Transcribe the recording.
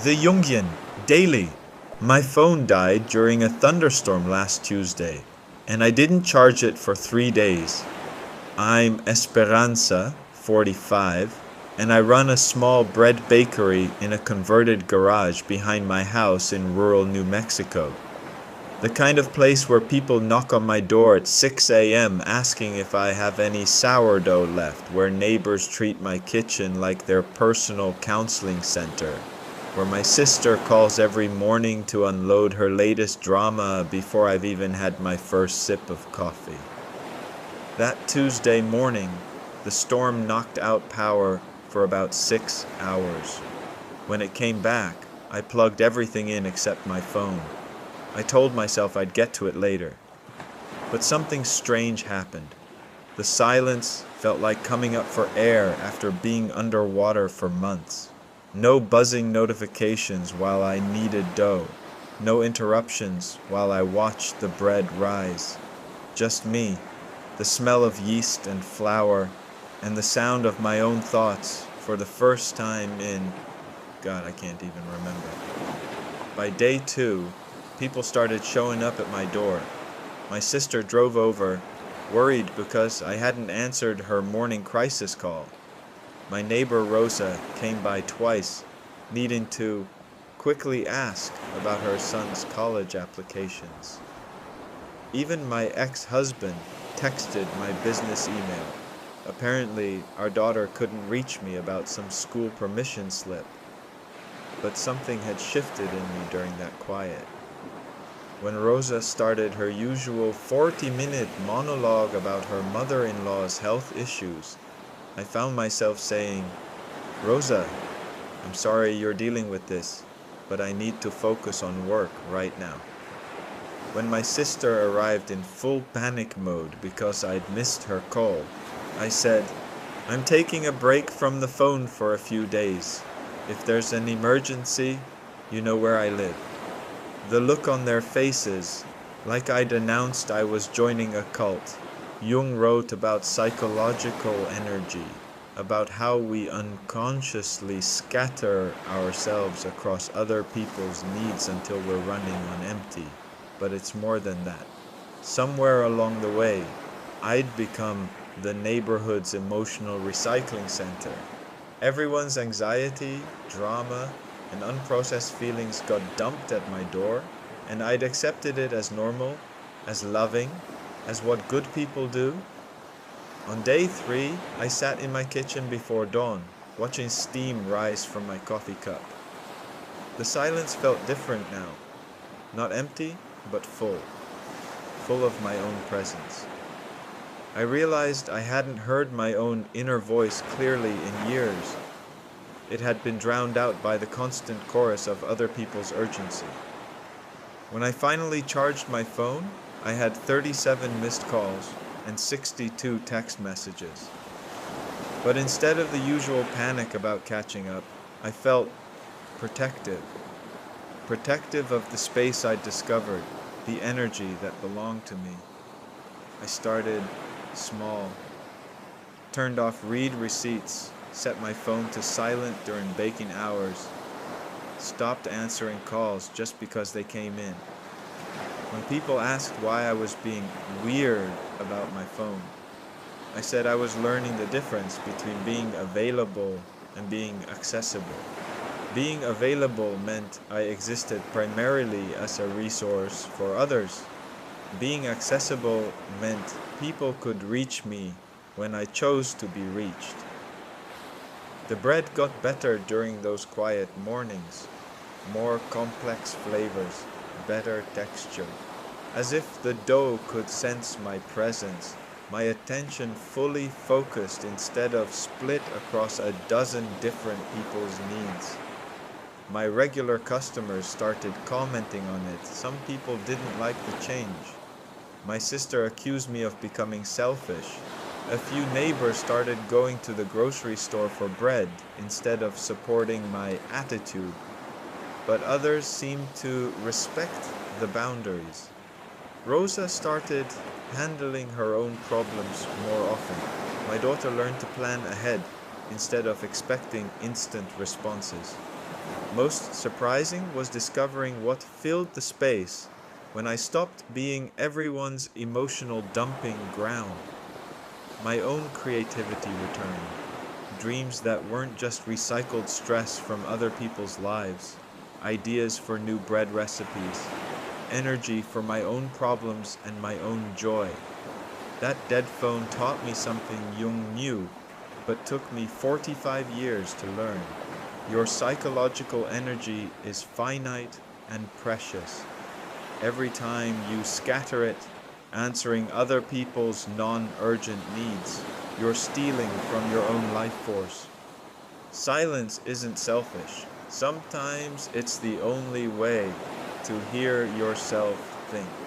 The Jungian, daily. My phone died during a thunderstorm last Tuesday, and I didn't charge it for 3 days. I'm Esperanza, 45, and I run a small bread bakery in a converted garage behind my house in rural New Mexico. The kind of place where people knock on my door at 6 a.m. asking if I have any sourdough left, where neighbors treat my kitchen like their personal counseling center, where my sister calls every morning to unload her latest drama before I've even had my first sip of coffee. That Tuesday morning, the storm knocked out power for about 6 hours. When it came back, I plugged everything in except my phone. I told myself I'd get to it later. But something strange happened. The silence felt like coming up for air after being underwater for months. No buzzing notifications while I kneaded dough. No interruptions while I watched the bread rise. Just me, the smell of yeast and flour, and the sound of my own thoughts for the first time in, God, I can't even remember. By day 2, people started showing up at my door. My sister drove over, worried because I hadn't answered her morning crisis call. My neighbor Rosa came by twice, needing to quickly ask about her son's college applications. Even my ex-husband texted my business email. Apparently, our daughter couldn't reach me about some school permission slip. But something had shifted in me during that quiet. When Rosa started her usual 40-minute monologue about her mother-in-law's health issues, I found myself saying, "Rosa, I'm sorry you're dealing with this, but I need to focus on work right now." When my sister arrived in full panic mode because I'd missed her call, I said, "I'm taking a break from the phone for a few days. If there's an emergency, you know where I live." The look on their faces, like I'd announced I was joining a cult. Jung wrote about psychological energy, about how we unconsciously scatter ourselves across other people's needs until we're running on empty. But it's more than that. Somewhere along the way, I'd become the neighborhood's emotional recycling center. Everyone's anxiety, drama, and unprocessed feelings got dumped at my door, and I'd accepted it as normal, as loving, as what good people do. On day 3, I sat in my kitchen before dawn, watching steam rise from my coffee cup. The silence felt different now. Not empty, but full of my own presence. I realized I hadn't heard my own inner voice clearly in years. It had been drowned out by the constant chorus of other people's urgency. When I finally charged my phone, I had 37 missed calls and 62 text messages. But instead of the usual panic about catching up, I felt protective. Protective of the space I'd discovered, the energy that belonged to me. I started small, turned off read receipts, set my phone to silent during baking hours, stopped answering calls just because they came in. When people asked why I was being weird about my phone, I said I was learning the difference between being available and being accessible. Being available meant I existed primarily as a resource for others. Being accessible meant people could reach me when I chose to be reached. The bread got better during those quiet mornings. More complex flavors, better texture. As if the dough could sense my presence, my attention fully focused instead of split across a dozen different people's needs. My regular customers started commenting on it. Some people didn't like the change. My sister accused me of becoming selfish. A few neighbors started going to the grocery store for bread instead of supporting my attitude. But others seemed to respect the boundaries. Rosa started handling her own problems more often. My daughter learned to plan ahead instead of expecting instant responses. Most surprising was discovering what filled the space when I stopped being everyone's emotional dumping ground. My own creativity returned. Dreams that weren't just recycled stress from other people's lives, ideas for new bread recipes, energy for my own problems and my own joy. That dead phone taught me something Jung knew, but took me 45 years to learn. Your psychological energy is finite and precious. Every time you scatter it, answering other people's non-urgent needs, you're stealing from your own life force. Silence isn't selfish. Sometimes it's the only way to hear yourself think.